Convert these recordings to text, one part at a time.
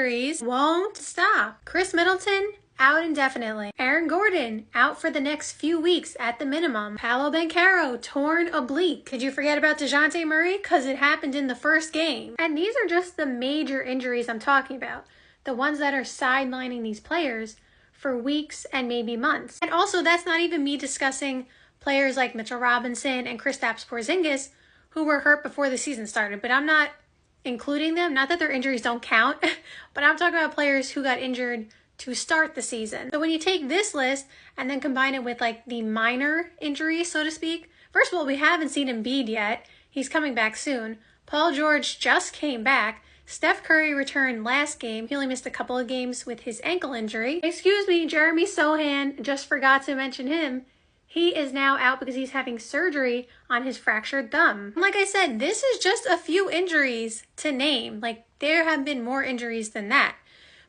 injuries won't stop. Chris Middleton out indefinitely. Aaron Gordon out for the next few weeks at the minimum. Paolo Banchero torn oblique. Could you forget about DeJounte Murray? Because it happened in the first game. And these are just the major injuries I'm talking about. The ones that are sidelining these players for weeks and maybe months. And also, that's not even me discussing players like Mitchell Robinson and Kristaps Porzingis who were hurt before the season started. But I'm not including them. Not that their injuries don't count, but I'm talking about players who got injured to start the season. So when you take this list and then combine it with like the minor injuries, so to speak, first of all, we haven't seen Embiid yet. He's coming back soon. Paul George just came back. Steph Curry returned last game. He only missed a couple of games with his ankle injury. Excuse me, Jeremy Sohan, just forgot to mention him. He is now out because he's having surgery on his fractured thumb. Like I said, this is just a few injuries to name. Like, there have been more injuries than that.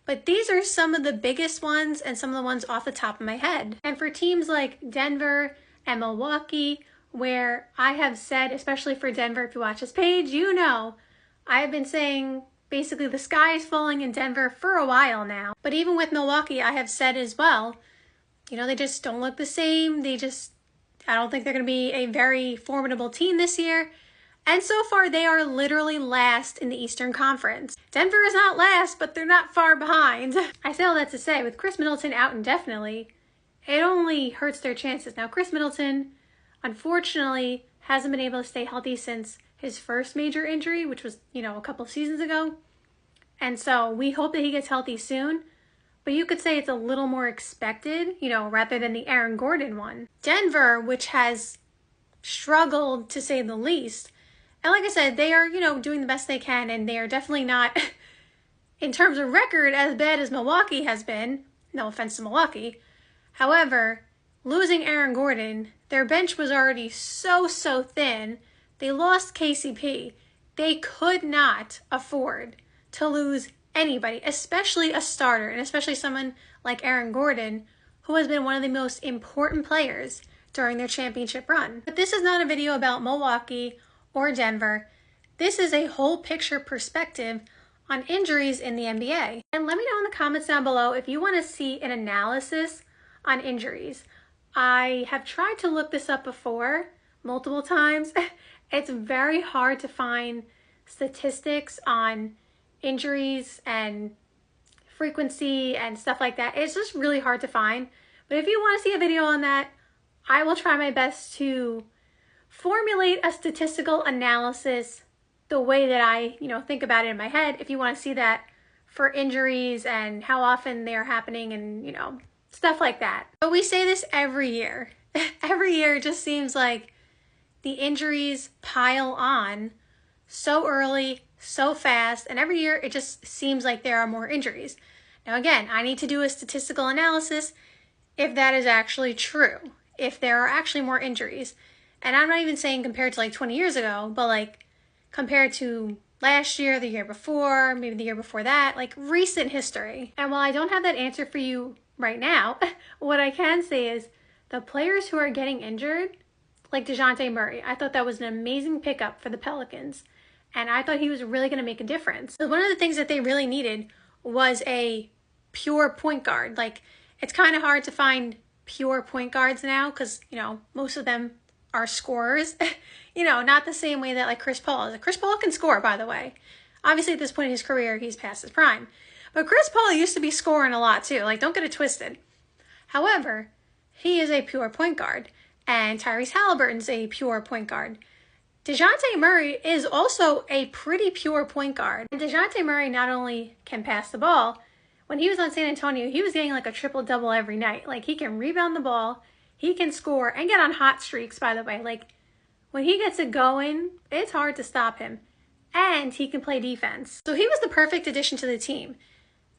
But these are some of the biggest ones and some of the ones off the top of my head. And for teams like Denver and Milwaukee, where I have said, especially for Denver, if you watch this page, you know, I have been saying basically the sky is falling in Denver for a while now. But even with Milwaukee, I have said as well, you know, they just don't look the same. I don't think they're going to be a very formidable team this year. And so far, they are literally last in the Eastern Conference. Denver is not last, but they're not far behind. I say all that to say, with Chris Middleton out indefinitely, it only hurts their chances. Now, Chris Middleton, unfortunately, hasn't been able to stay healthy since his first major injury, which was, you know, a couple seasons ago. And so we hope that he gets healthy soon. But you could say it's a little more expected, you know, rather than the Aaron Gordon one. Denver, which has struggled to say the least, and like I said, they are, you know, doing the best they can, and they are definitely not, in terms of record, as bad as Milwaukee has been. No offense to Milwaukee. However, losing Aaron Gordon, their bench was already so thin. They lost KCP. They could not afford to lose anybody, especially a starter, and especially someone like Aaron Gordon, who has been one of the most important players during their championship run. But this is not a video about Milwaukee or Denver. This is a whole picture perspective on injuries in the NBA. And let me know in the comments down below if you want to see an analysis on injuries. I have tried to look this up before, multiple times. It's very hard to find statistics on injuries and frequency and stuff like that. It's just really hard to find. But if you want to see a video on that, I will try my best to formulate a statistical analysis the way that I, you know, think about it in my head. If you want to see that for injuries and how often they're happening and, you know, stuff like that. But we say this every year. Every year it just seems like the injuries pile on so early, so fast, and every year it just seems like there are more injuries. Now again, I need to do a statistical analysis if that is actually true, if there are actually more injuries. And I'm not even saying compared to like 20 years ago, but like compared to last year, the year before, maybe the year before that, like recent history. And while I don't have that answer for you right now, what I can say is the players who are getting injured, like DeJounte Murray, I thought that was an amazing pickup for the Pelicans. And I thought he was really going to make a difference. So one of the things that they really needed was a pure point guard. Like, it's kind of hard to find pure point guards now because, you know, most of them are scorers. You know, not the same way that like Chris Paul is. Chris Paul can score, by the way. Obviously, at this point in his career, he's past his prime. But Chris Paul used to be scoring a lot too. Like, don't get it twisted. However, he is a pure point guard. And Tyrese Halliburton's a pure point guard. DeJounte Murray is also a pretty pure point guard. And DeJounte Murray not only can pass the ball, when he was on San Antonio, he was getting like a triple-double every night. Like, he can rebound the ball, he can score, and get on hot streaks, by the way. Like, when he gets it going, it's hard to stop him. And he can play defense. So he was the perfect addition to the team.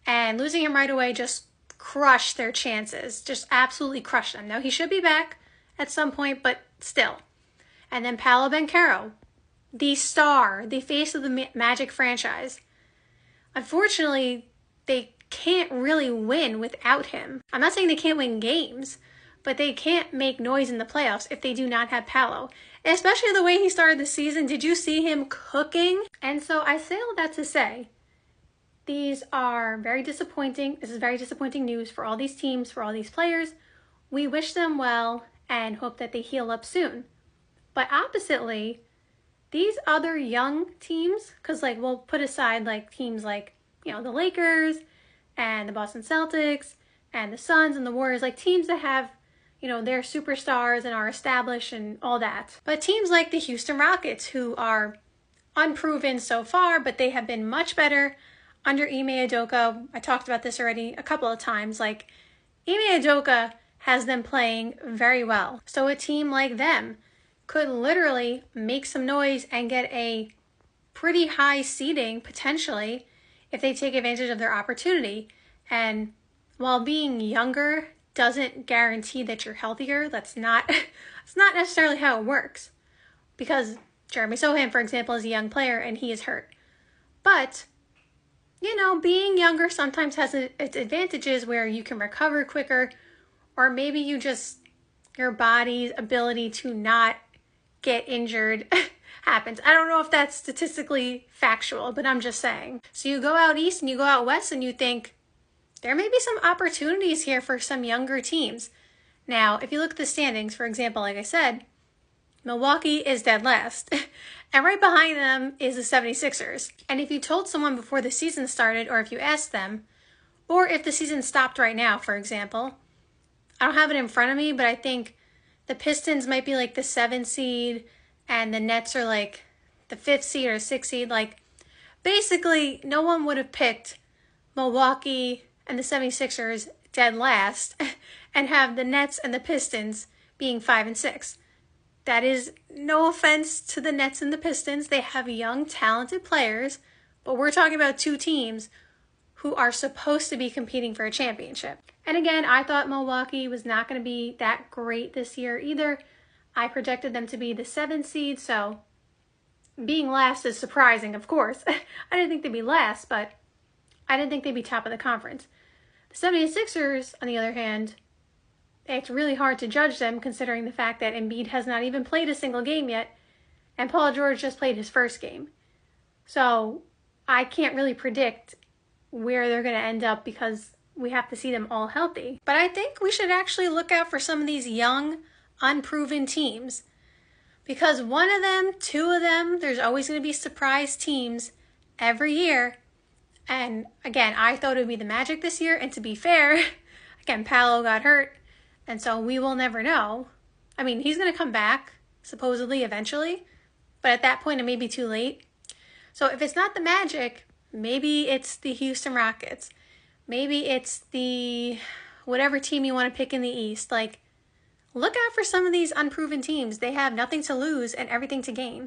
And losing him right away just crushed their chances. Just absolutely crushed them. Now, he should be back at some point, but still. And then Paolo Banchero, the star, the face of the Magic franchise. Unfortunately, they can't really win without him. I'm not saying they can't win games, but they can't make noise in the playoffs if they do not have Paolo. Especially the way he started the season. Did you see him cooking? And so I say all that to say, these are very disappointing. This is very disappointing news for all these teams, for all these players. We wish them well and hope that they heal up soon. But oppositely, these other young teams, because like we'll put aside like teams like, you know, the Lakers and the Boston Celtics and the Suns and the Warriors, like teams that have, you know, their superstars and are established and all that. But teams like the Houston Rockets, who are unproven so far, but they have been much better under Ime Udoka. I talked about this already a couple of times. Like, Ime Udoka has them playing very well. So a team like them could literally make some noise and get a pretty high seeding potentially if they take advantage of their opportunity. And while being younger doesn't guarantee that you're healthier, it's not necessarily how it works. Because Jeremy Sohan, for example, is a young player and he is hurt. But, you know, being younger sometimes has its advantages where you can recover quicker, or maybe your body's ability to not get injured happens. I don't know if that's statistically factual, but I'm just saying. So you go out east and you go out west and you think, there may be some opportunities here for some younger teams. Now, if you look at the standings, for example, like I said, Milwaukee is dead last. And right behind them is the 76ers. And if you told someone before the season started, or if you asked them, or if the season stopped right now, for example, I don't have it in front of me, but I think the Pistons might be like the 7th seed and the Nets are like the 5th seed or 6th seed. Like, basically, no one would have picked Milwaukee and the 76ers dead last and have the Nets and the Pistons being 5 and 6. That is no offense to the Nets and the Pistons. They have young, talented players, but we're talking about two teams who are supposed to be competing for a championship. And again, I thought Milwaukee was not going to be that great this year either. I projected them to be the 7th seed, so being last is surprising, of course. I didn't think they'd be last, but I didn't think they'd be top of the conference. The 76ers, on the other hand, it's really hard to judge them considering the fact that Embiid has not even played a single game yet, and Paul George just played his first game. So I can't really predict where they're going to end up because we have to see them all healthy. But I think we should actually look out for some of these young, unproven teams. Because one of them, two of them, there's always going to be surprise teams every year. And again, I thought it would be the Magic this year. And to be fair, again, Paolo got hurt. And so we will never know. I mean, he's going to come back, supposedly, eventually. But at that point, it may be too late. So if it's not the Magic, maybe it's the Houston Rockets. Maybe it's the whatever team you want to pick in the East. Like, look out for some of these unproven teams. They have nothing to lose and everything to gain.